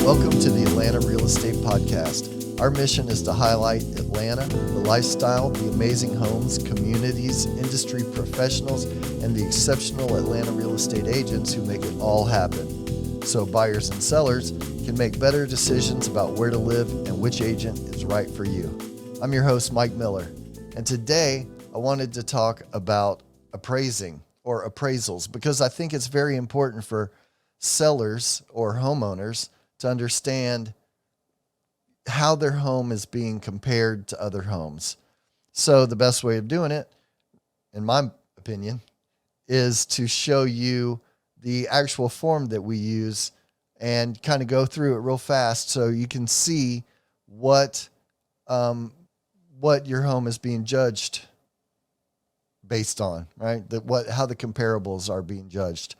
Welcome to the Atlanta Real Estate Podcast. Our mission is to highlight Atlanta, the lifestyle, the amazing homes, communities, industry professionals, and the exceptional Atlanta real estate agents who make it all happen. So buyers and sellers can make better decisions about where to live and which agent is right for you. I'm your host, Mike Miller, and today I wanted to talk about appraising or appraisals because I think it's very important for sellers or homeowners to understand how their home is being compared to other homes. So the best way of doing it, in my opinion, is to show you the actual form that we use and kind of go through it real fast so you can see what your home is being judged based on, right? How the comparables are being judged.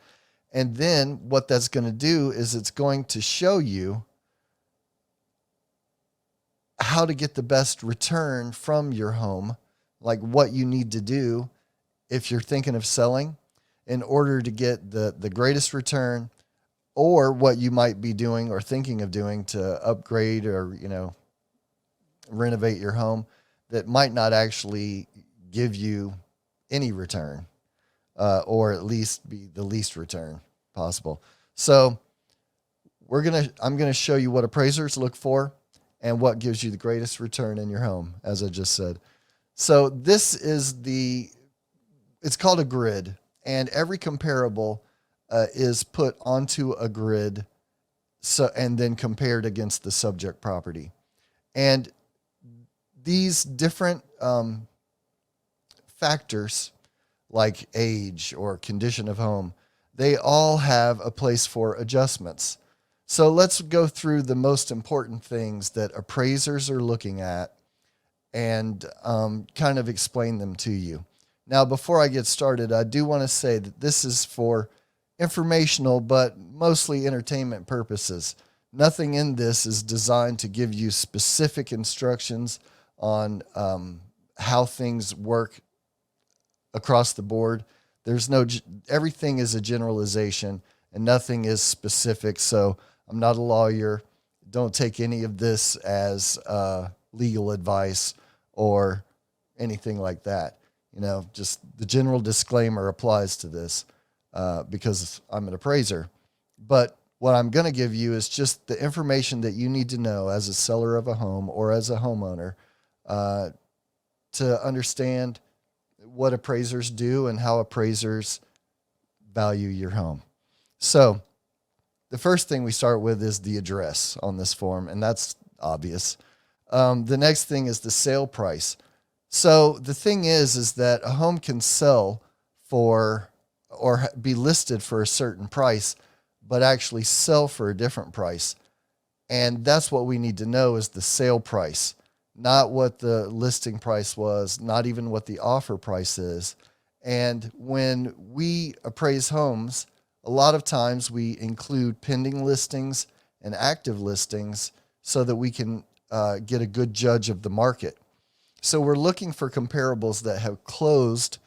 And then what that's going to do is it's going to show you how to get the best return from your home, like what you need to do if you're thinking of selling in order to get the greatest return, or what you might be doing or thinking of doing to upgrade or, renovate your home that might not actually give you any return. Or at least be the least return possible. So I'm going to show you what appraisers look for and what gives you the greatest return in your home, as I just said. So this is it's called a grid, and every comparable is put onto a grid and then compared against the subject property. And these different factors, like age or condition of home, they all have a place for adjustments. So let's go through the most important things that appraisers are looking at and kind of explain them to you. Now, before I get started, I do want to say that this is for informational, but mostly entertainment purposes. Nothing in this is designed to give you specific instructions on how things work across the board. Everything is a generalization and nothing is specific. So I'm not a lawyer. Don't take any of this as legal advice or anything like that. Just the general disclaimer applies to this because I'm an appraiser. But what I'm going to give you is just the information that you need to know as a seller of a home or as a homeowner to understand what appraisers do and how appraisers value your home. So the first thing we start with is the address on this form, and that's obvious. The next thing is the sale price. So the thing is that a home can sell for or be listed for a certain price, but actually sell for a different price. And that's what we need to know is the sale price. Not what the listing price was, not even what the offer price is. And when we appraise homes, a lot of times we include pending listings and active listings so that we can get a good judge of the market. So we're looking for comparables that have closed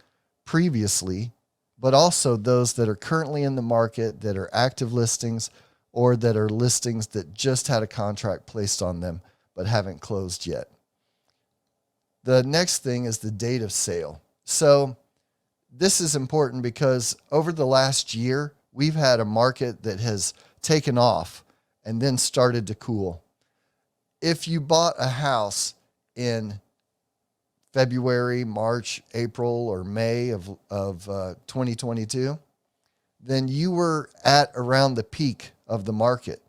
previously, but also those that are currently in the market, that are active listings, or that are listings that just had a contract placed on them but haven't closed yet. The next thing is the date of sale. So this is important because over the last year, we've had a market that has taken off and then started to cool. If you bought a house in February, March, April, or May of 2022, then you were at around the peak of the market.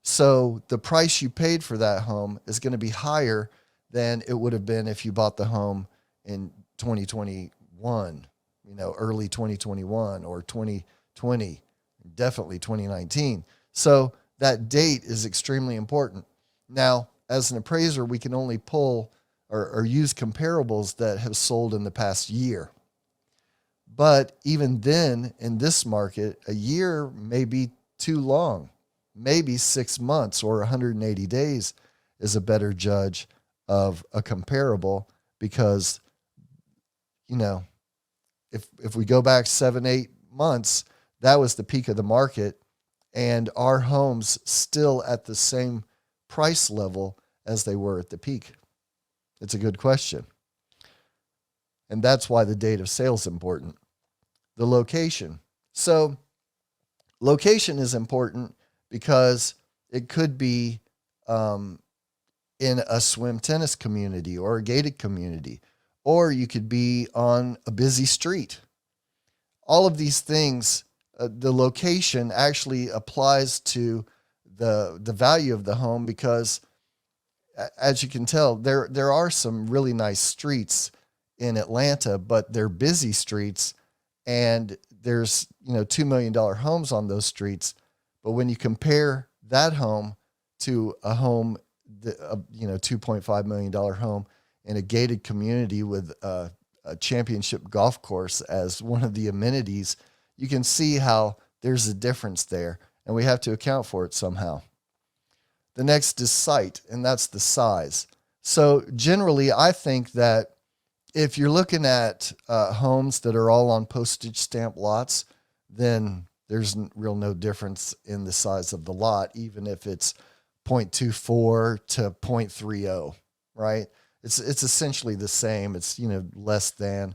So the price you paid for that home is going to be higher than it would have been if you bought the home in 2021, early 2021 or 2020, definitely 2019. So that date is extremely important. Now, as an appraiser, we can only pull or use comparables that have sold in the past year. But even then, in this market, a year may be too long. Maybe 6 months or 180 days is a better judge of a comparable because, if we go back 7-8 months, that was the peak of the market and are homes still at the same price level as they were at the peak? It's a good question. And that's why the date of sale is important. The location. So location is important because it could be in a swim tennis community or a gated community, or you could be on a busy street. All of these things, the location actually applies to the value of the home because, as you can tell, there are some really nice streets in Atlanta, but they're busy streets, and there's $2 million homes on those streets. But when you compare that home to a home, $2.5 million home in a gated community with a championship golf course as one of the amenities, you can see how there's a difference there, and we have to account for it somehow. The next is site, and that's the size. So generally, I think that if you're looking at homes that are all on postage stamp lots, then there's no difference in the size of the lot, even if it's 0.24 to 0.30, right? It's essentially the same. It's, less than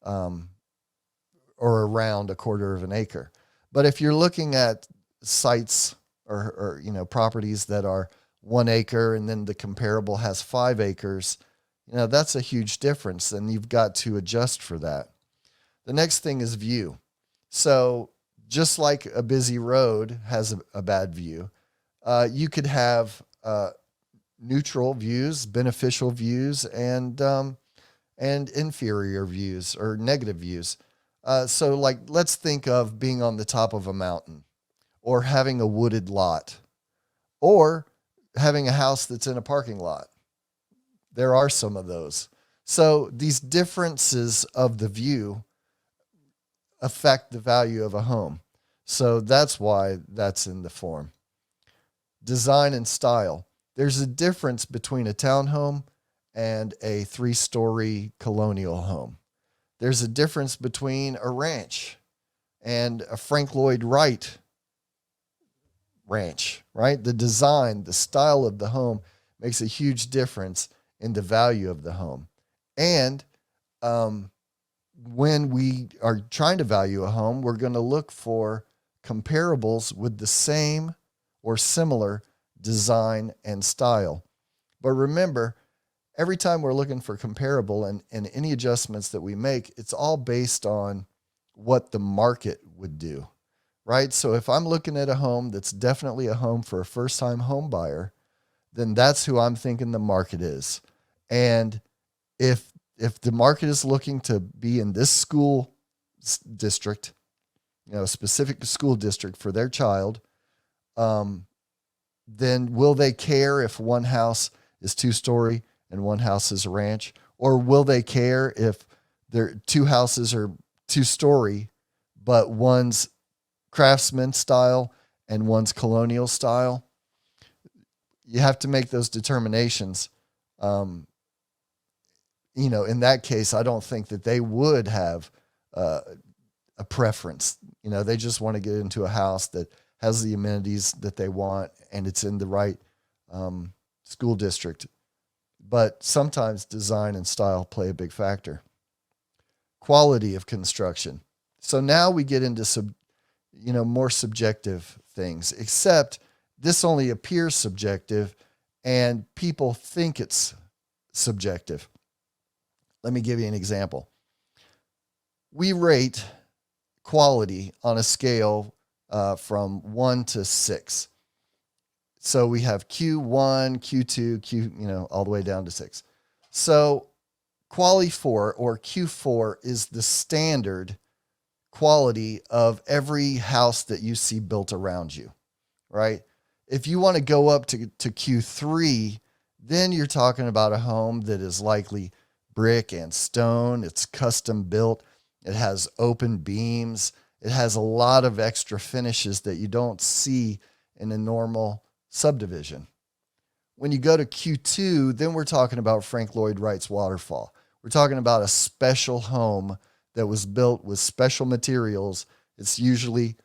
or around a quarter of an acre. But if you're looking at sites or properties that are 1 acre and then the comparable has 5 acres, that's a huge difference, and you've got to adjust for that. The next thing is view. So just like a busy road has a bad view, you could have neutral views, beneficial views, and inferior views or negative views. So let's think of being on the top of a mountain, or having a wooded lot, or having a house that's in a parking lot. There are some of those. So these differences of the view affect the value of a home. So that's why that's in the form. Design and style. There's a difference between a townhome and a 3-story colonial home. There's a difference between a ranch and a Frank Lloyd Wright ranch, right? The design, the style of the home makes a huge difference in the value of the home. And when we are trying to value a home, we're going to look for comparables with the same or similar design and style. But remember, every time we're looking for comparable and any adjustments that we make, it's all based on what the market would do, right? So if I'm looking at a home that's definitely a home for a first-time home buyer, then that's who I'm thinking the market is. And if the market is looking to be in this school district, a specific school district for their child, then will they care if one house is 2-story and one house is a ranch? Or will they care if their 2 houses are 2-story, but one's craftsman style and one's colonial style? You have to make those determinations. In that case, I don't think that they would have a preference. They just want to get into a house that has the amenities that they want and it's in the right school district. But sometimes design and style play a big factor. Quality of construction. So now we get into more subjective things, except this only appears subjective and people think it's subjective. Let me give you an example. We rate quality on a scale from 1 to 6. So we have Q1, Q2, all the way down to 6. So quality 4 or Q4 is the standard quality of every house that you see built around you, right? If you want to go up to Q3, then you're talking about a home that is likely brick and stone. It's custom built. It has open beams. It has a lot of extra finishes that you don't see in a normal subdivision. When you go to Q2, then we're talking about Frank Lloyd Wright's waterfall. We're talking about a special home that was built with special materials. It's usually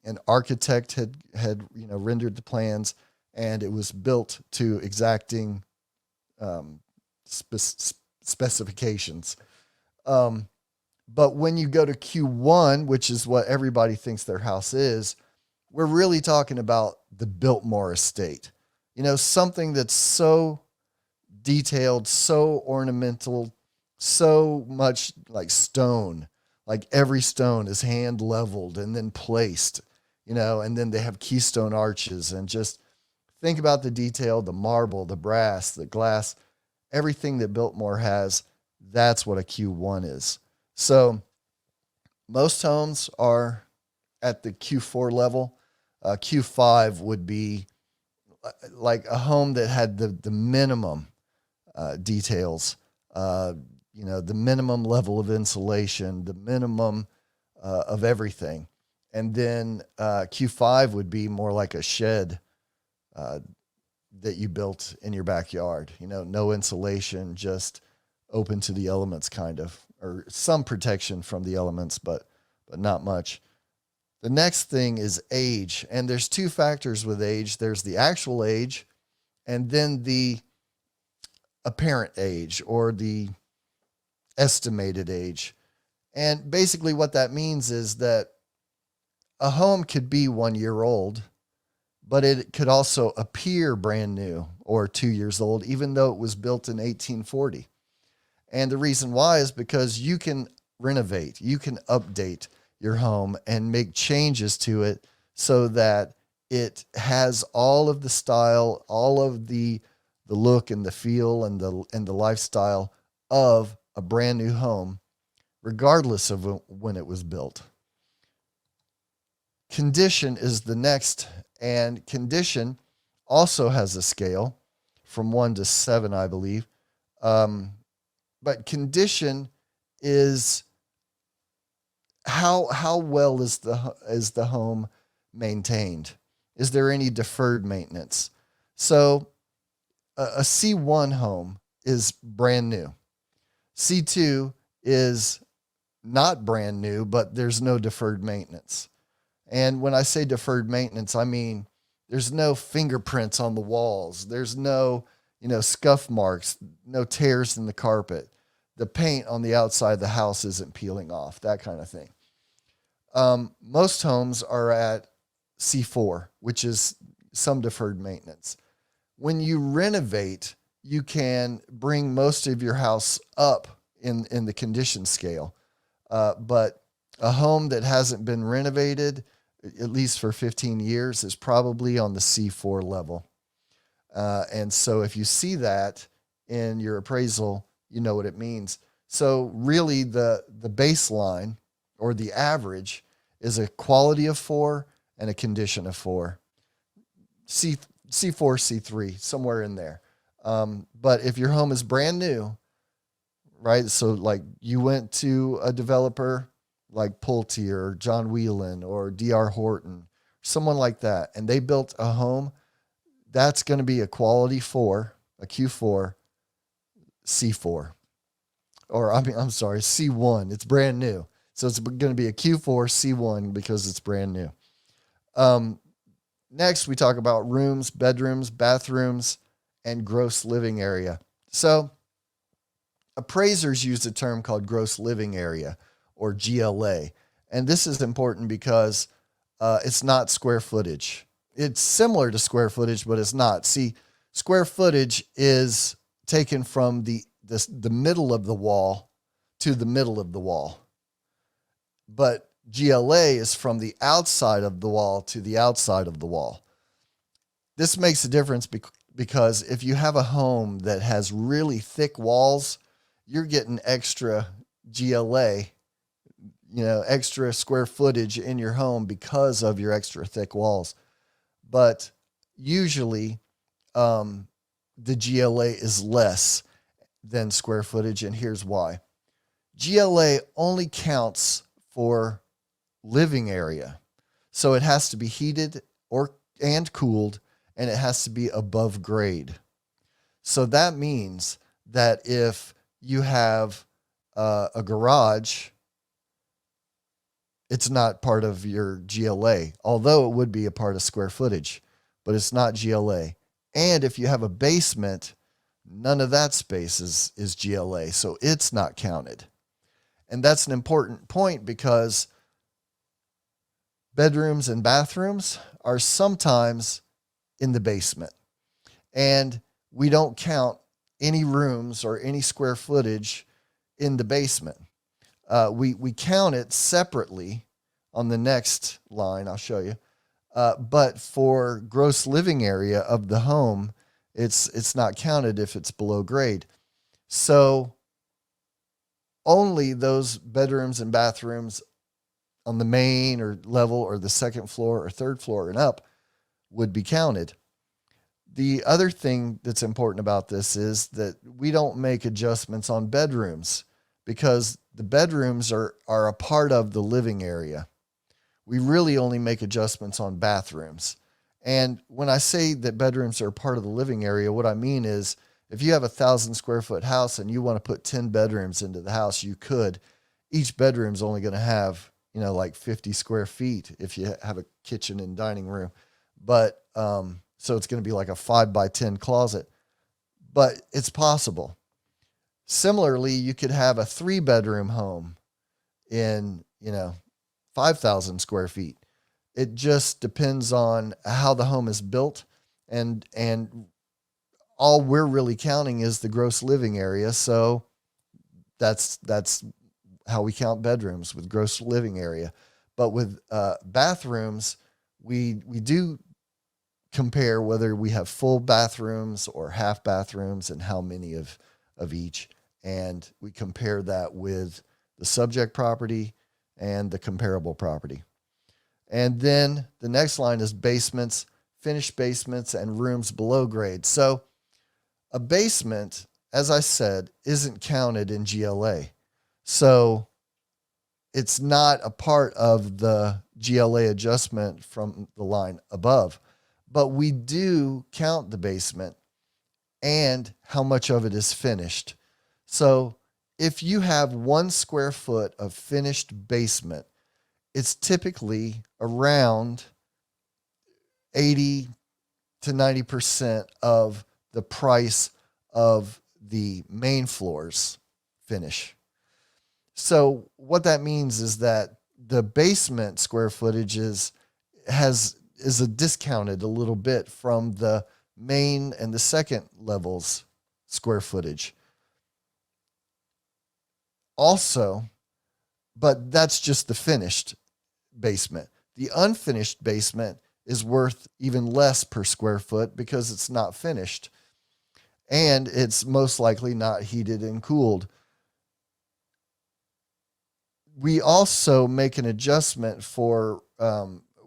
an architect had rendered the plans, and it was built to exacting specifications. But when you go to Q1, which is what everybody thinks their house is, we're really talking about the Biltmore estate. Something that's so detailed, so ornamental, so much like stone. Like every stone is hand leveled and then placed, and then they have keystone arches. And just think about the detail, the marble, the brass, the glass, everything that Biltmore has. That's what a Q1 is. So most homes are at the Q4 level. Q5 would be like a home that had the minimum details, the minimum level of insulation, the minimum of everything. And then Q5 would be more like a shed that you built in your backyard. No insulation, just open to the elements kind of, or some protection from the elements, but not much. The next thing is age. And there's two factors with age. There's the actual age and then the apparent age or the estimated age. And basically what that means is that a home could be 1 year old, but it could also appear brand new or 2 years old, even though it was built in 1840. And the reason why is because you can renovate, you can update your home and make changes to it so that it has all of the style, all of the look and the feel and the lifestyle of a brand new home, regardless of when it was built. Condition is the next, and condition also has a scale from 1 to 7, I believe. But condition is how well is the home maintained? Is there any deferred maintenance? So a C1 home is brand new. C2 is not brand new, but there's no deferred maintenance. And when I say deferred maintenance, I mean there's no fingerprints on the walls. There's no, scuff marks, no tears in the carpet. The paint on the outside of the house isn't peeling off, that kind of thing. Most homes are at C4, which is some deferred maintenance. When you renovate, you can bring most of your house up in the condition scale. But a home that hasn't been renovated, at least for 15 years, is probably on the C4 level. And so if you see that in your appraisal, you know what it means. So really the baseline or the average is a quality of 4 and a condition of 4. C4, C3, somewhere in there. But if your home is brand new, right? So like you went to a developer like Pulte or John Whelan or D.R. Horton, someone like that, and they built a home, that's going to be a quality 4, a Q4, C4. Or I'm sorry, C1. It's brand new. So it's going to be a Q4, C1 because it's brand new. Next, we talk about rooms, bedrooms, bathrooms, and gross living area. So appraisers use a term called gross living area or GLA. And this is important because it's not square footage. It's similar to square footage, but it's not. See, square footage is taken from the middle of the wall to the middle of the wall. But GLA is from the outside of the wall to the outside of the wall. This makes a difference because if you have a home that has really thick walls, you're getting extra GLA, extra square footage in your home because of your extra thick walls. But usually the GLA is less than square footage, and here's why. GLA only counts for living area. So it has to be heated and cooled, and it has to be above grade. So that means that if you have a garage it's not part of your GLA, although it would be a part of square footage, but it's not GLA. And if you have a basement, none of that space is GLA, so it's not counted. And that's an important point because bedrooms and bathrooms are sometimes in the basement. And we don't count any rooms or any square footage in the basement. We count it separately on the next line. I'll show you. But for gross living area of the home, it's not counted if it's below grade. So only those bedrooms and bathrooms on the main or level or the second floor or third floor and up would be counted. The other thing that's important about this is that we don't make adjustments on bedrooms because the bedrooms are a part of the living area. We really only make adjustments on bathrooms. And when I say that bedrooms are part of the living area, what I mean is if you have 1,000 square foot house and you want to put 10 bedrooms into the house, you could. Each bedroom's only going to have, like 50 square feet if you have a kitchen and dining room. But, so it's going to be like a 5x10 closet, but it's possible. Similarly, you could have a 3-bedroom home in, 5,000 square feet. It just depends on how the home is built, and all we're really counting is the gross living area. So that's how we count bedrooms, with gross living area. But with bathrooms, we do compare whether we have full bathrooms or half bathrooms and how many of each. And we compare that with the subject property and the comparable property. And then the next line is basements, finished basements, and rooms below grade. So a basement, as I said, isn't counted in GLA. So it's not a part of the GLA adjustment from the line above. But we do count the basement and how much of it is finished. So if you have 1 square foot of finished basement, it's typically around 80 to 90% of the price of the main floor's finish. So what that means is that the basement square footage is discounted a little bit from the main and the second level's square footage. Also, but that's just the finished basement. The unfinished basement is worth even less per square foot because it's not finished. And it's most likely not heated and cooled. We also make an adjustment for,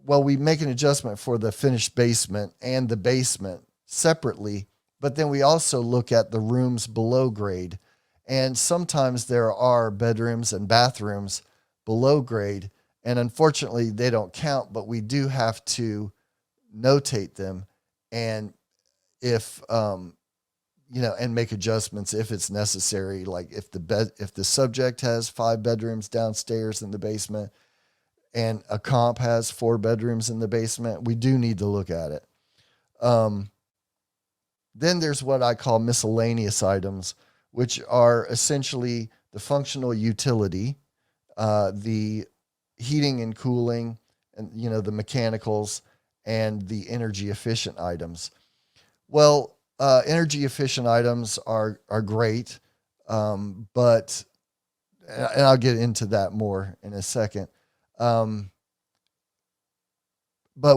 we make an adjustment for the finished basement and the basement separately, but then we also look at the rooms below grade. And sometimes there are bedrooms and bathrooms below grade, and unfortunately they don't count, but we do have to notate them and and make adjustments if it's necessary. Like if the subject has 5 bedrooms downstairs in the basement and a comp has 4 bedrooms in the basement, we do need to look at it. Then there's what I call miscellaneous items, which are essentially the functional utility, the heating and cooling, and the mechanicals, and the energy efficient items. Well, energy efficient items are great, but and I'll get into that more in a second. But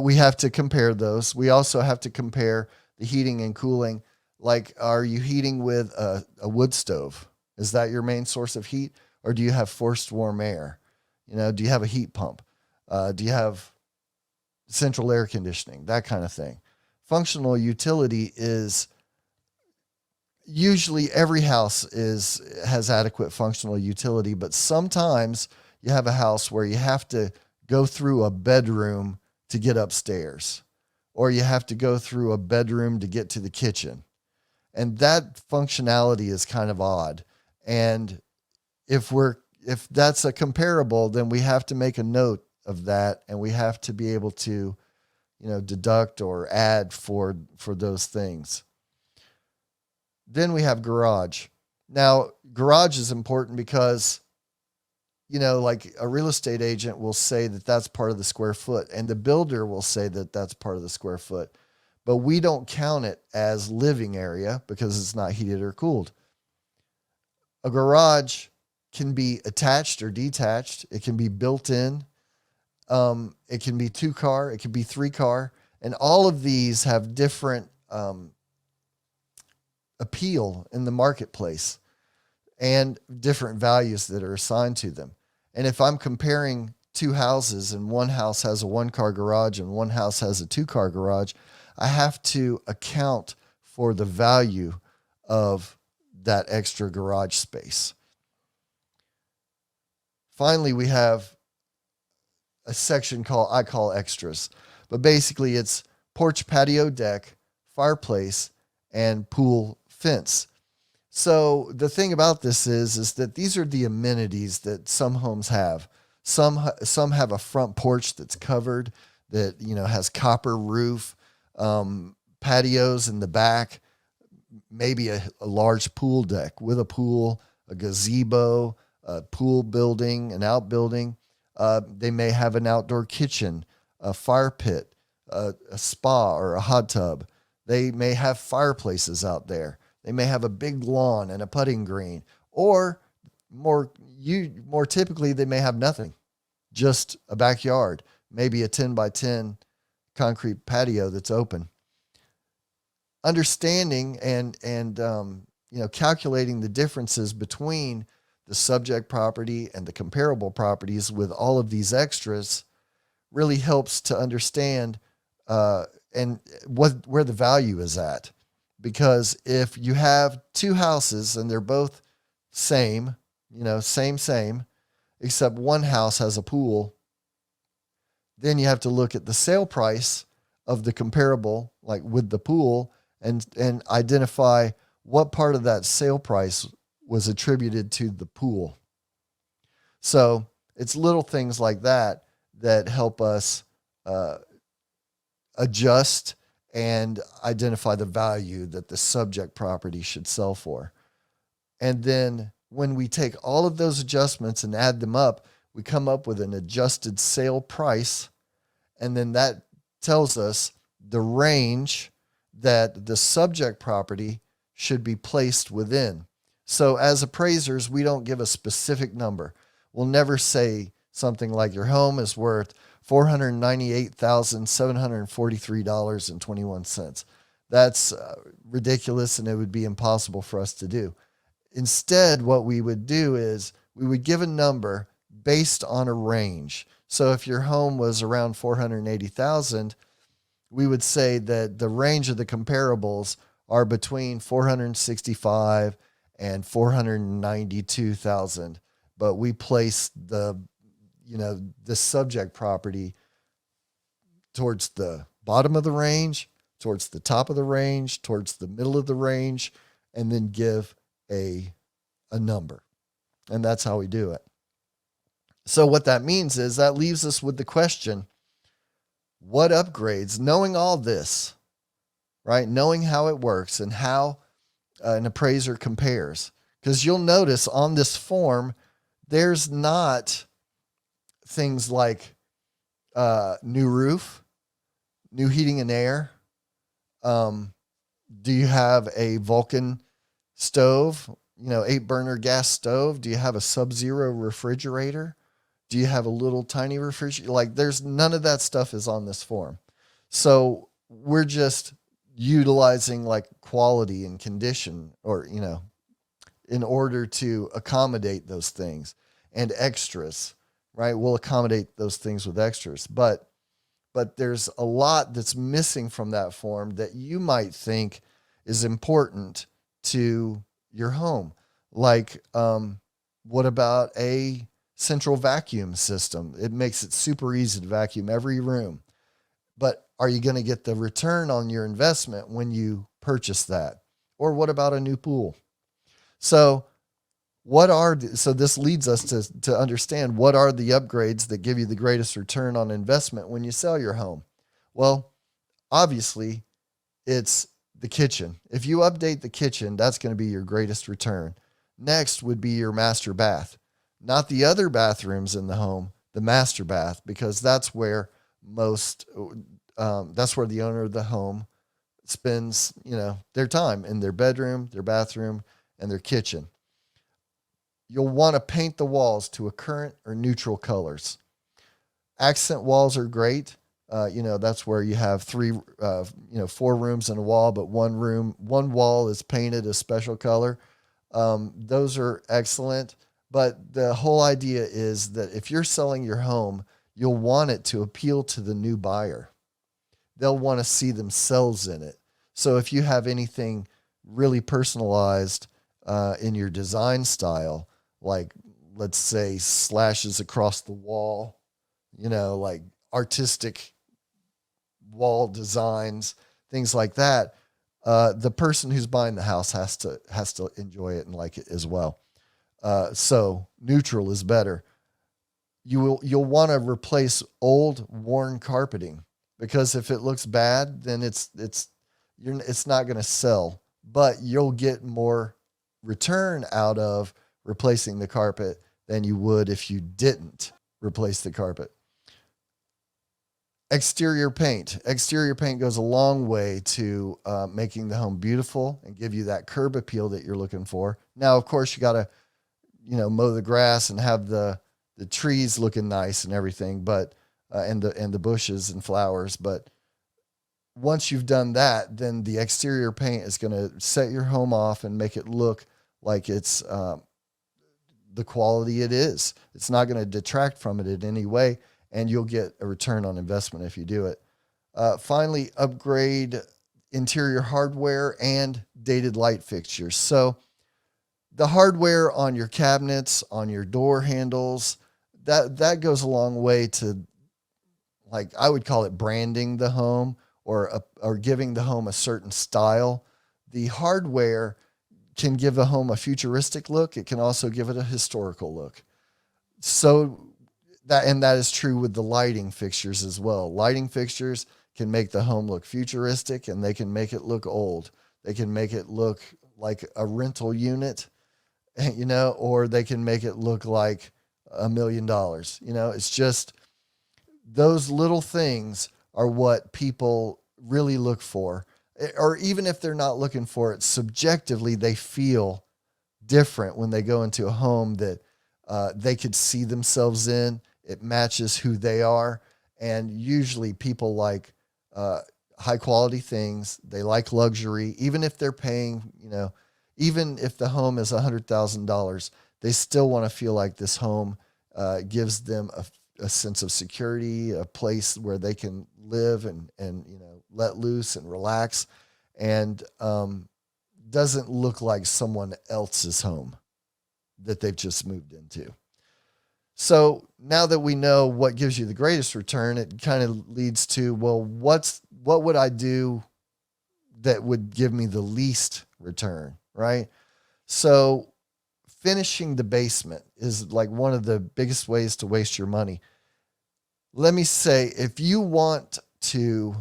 we have to compare those. We also have to compare the heating and cooling. Like, are you heating with a wood stove? Is that your main source of heat? Or do you have forced warm air? Do you have a heat pump? Do you have central air conditioning? That kind of thing. Functional utility is usually every house has adequate functional utility, but sometimes you have a house where you have to go through a bedroom to get upstairs, or you have to go through a bedroom to get to the kitchen. And that functionality is kind of odd. And if we're if that's a comparable, then we have to make a note of that, and we have to be able to, deduct or add for those things. Then we have garage. Now, garage is important because, like a real estate agent will say that that's part of the square foot, and the builder will say that that's part of the square foot. But we don't count it as living area because it's not heated or cooled. A garage can be attached or detached. It can be built in. It can be 2-car. It can be 3-car. And all of these have different appeal in the marketplace and different values that are assigned to them. And if I'm comparing two houses and one house has a 1-car garage and one house has a 2-car garage, I have to account for the value of that extra garage space. Finally, we have a section I call extras, but basically it's porch, patio, deck, fireplace, and pool fence. So the thing about this is that these are the amenities that some homes have. Some have a front porch that's covered, that has copper roof, patios in the back, maybe a large pool deck with a pool, a gazebo, a pool building, an outbuilding. They may have an outdoor kitchen, a fire pit, a spa or a hot tub. They may have fireplaces out there. They may have a big lawn and a putting green, or more typically, they may have nothing, just a backyard, maybe a 10 by 10 concrete patio that's open. Understanding and calculating the differences between the subject property and the comparable properties with all of these extras really helps to understand and where the value is at. Because if you have two houses and they're both same, same, except one house has a pool, then you have to look at the sale price of the comparable, like with the pool, and identify what part of that sale price was attributed to the pool. So it's little things like that that help us adjust and identify the value that the subject property should sell for. And then when we take all of those adjustments and add them up, we come up with an adjusted sale price. And then that tells us the range that the subject property should be placed within. So as appraisers, we don't give a specific number. We'll never say something like your home is worth $498,743.21. That's ridiculous, and it would be impossible for us to do. Instead, what we would do is we would give a number based on a range. So if your home was around 480,000, we would say that the range of the comparables are between 465 and 492,000. But we place the subject property towards the bottom of the range, towards the top of the range, towards the middle of the range, and then give a number. And that's how we do it. So what that means is that leaves us with the question, what upgrades, knowing all this, right? Knowing how it works and how an appraiser compares. Because you'll notice on this form, there's not things like new roof, new heating and air. Do you have a Vulcan stove, 8-burner gas stove? Do you have a Sub-Zero refrigerator? Do you have a little tiny refrigerator? Like, there's none of that stuff is on this form. So we're just utilizing like quality and condition, or, in order to accommodate those things, and extras, right? We'll accommodate those things with extras, but there's a lot that's missing from that form that you might think is important to your home. Like, what about a central vacuum system? It makes it super easy to vacuum every room. But are you going to get the return on your investment when you purchase that? Or what about a new pool? So So this leads us to understand what are the upgrades that give you the greatest return on investment when you sell your home. Well, obviously, it's the kitchen. If you update the kitchen, that's going to be your greatest return. Next would be your master bath, not the other bathrooms in the home, the master bath, because most, that's where the owner of the home spends, their time in their bedroom, their bathroom, and their kitchen. You'll want to paint the walls to a current or neutral colors. Accent walls are great. That's where you have four rooms in a wall, but one wall is painted a special color. Those are excellent. But the whole idea is that if you're selling your home, you'll want it to appeal to the new buyer. They'll want to see themselves in it. So if you have anything really personalized in your design style, like let's say slashes across the wall, like artistic wall designs, things like that, the person who's buying the house has to enjoy it and like it as well. So neutral is better. You'll want to replace old worn carpeting, because if it looks bad, then it's not going to sell, but you'll get more return out of replacing the carpet than you would if you didn't replace the carpet. Exterior paint. Exterior paint goes a long way to making the home beautiful and give you that curb appeal that you're looking for. Now, of course, you got to, mow the grass and have the trees looking nice and everything, but and the bushes and flowers. But once you've done that, then the exterior paint is going to set your home off and make it look like it's the quality it is. It's not going to detract from it in any way, and you'll get a return on investment if you do it. Finally, upgrade interior hardware and dated light fixtures. So the hardware on your cabinets, on your door handles, that goes a long way to, like, I would call it branding the home or giving the home a certain style. The hardware can give a home a futuristic look. It can also give it a historical look. So that is true with the lighting fixtures as well. Lighting fixtures can make the home look futuristic, and they can make it look old. They can make it look like a rental unit, or they can make it look like $1 million. It's just those little things are what people really look for. Or even if they're not looking for it, subjectively, they feel different when they go into a home that they could see themselves in. It matches who they are. And usually people like high quality things. They like luxury, even if they're paying, even if the home is $100,000, they still want to feel like this home gives them a sense of security, a place where they can live and let loose and relax, and doesn't look like someone else's home that they've just moved into. So now that we know what gives you the greatest return, it kind of leads to, well, what would I do that would give me the least return, right? So finishing the basement is like one of the biggest ways to waste your money. Let me say, if you want to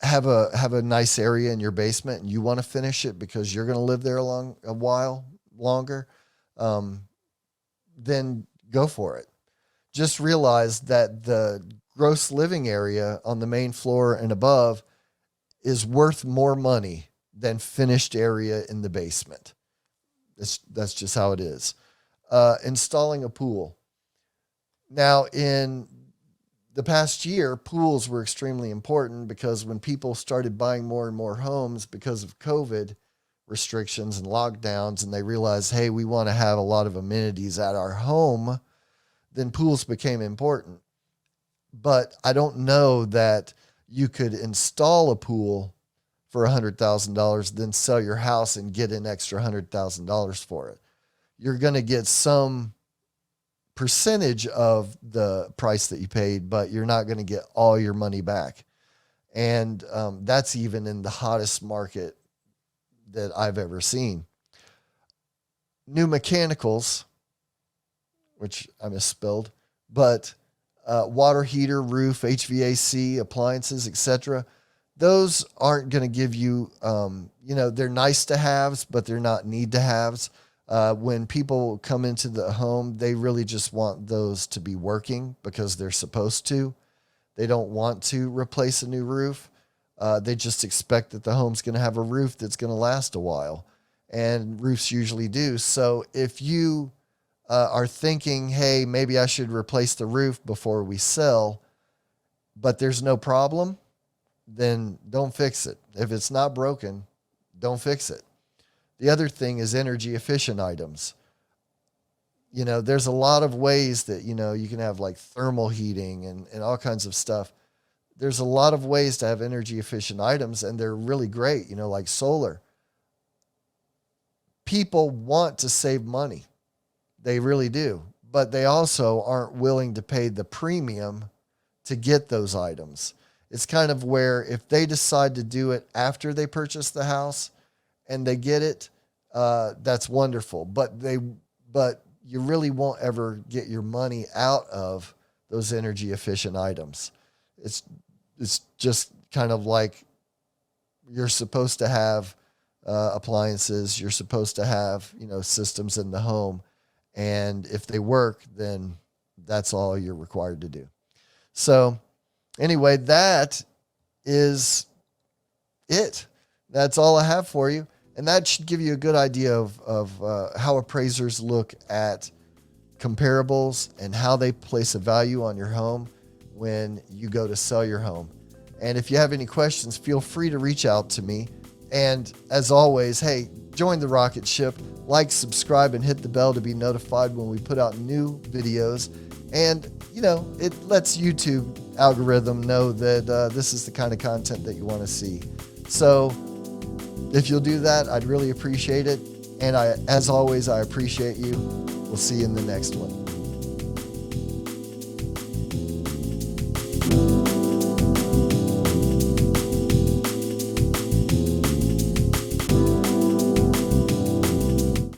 have a nice area in your basement and you want to finish it because you're going to live there a while longer, then go for it. Just realize that the gross living area on the main floor and above is worth more money than finished area in the basement. That's just how it is. Installing a pool. Now, in the past year, pools were extremely important because when people started buying more and more homes because of COVID restrictions and lockdowns, and they realized, hey, we want to have a lot of amenities at our home, then pools became important. But I don't know that you could install a pool for $100,000, then sell your house and get an extra $100,000 for it. You're going to get some percentage of the price that you paid, but you're not going to get all your money back. And that's even in the hottest market that I've ever seen. new mechanicals, which I misspelled, but water heater, roof, HVAC, appliances, etc. Those aren't going to give you, they're nice to haves, but they're not need to haves. When people come into the home, they really just want those to be working because they're supposed to. They don't want to replace a new roof. They just expect that the home's going to have a roof that's going to last a while. And roofs usually do. So if you are thinking, hey, maybe I should replace the roof before we sell, but there's no problem, then don't fix it. If it's not broken, don't fix it. The other thing is energy efficient items. There's a lot of ways that, you can have like thermal heating and all kinds of stuff. There's a lot of ways to have energy efficient items, and they're really great, like solar. People want to save money. They really do. But they also aren't willing to pay the premium to get those items. It's kind of where if they decide to do it after they purchase the house and they get it, that's wonderful. But you really won't ever get your money out of those energy efficient items. It's just kind of like you're supposed to have appliances. You're supposed to have, systems in the home. And if they work, then that's all you're required to do. So anyway, that is it. That's all I have for you. And that should give you a good idea of how appraisers look at comparables and how they place a value on your home when you go to sell your home. And if you have any questions, feel free to reach out to me. And as always, hey, join the rocket ship, like, subscribe, and hit the bell to be notified when we put out new videos. And, it lets YouTube algorithm know that this is the kind of content that you want to see. So if you'll do that, I'd really appreciate it. And as always, I appreciate you. We'll see you in the next one.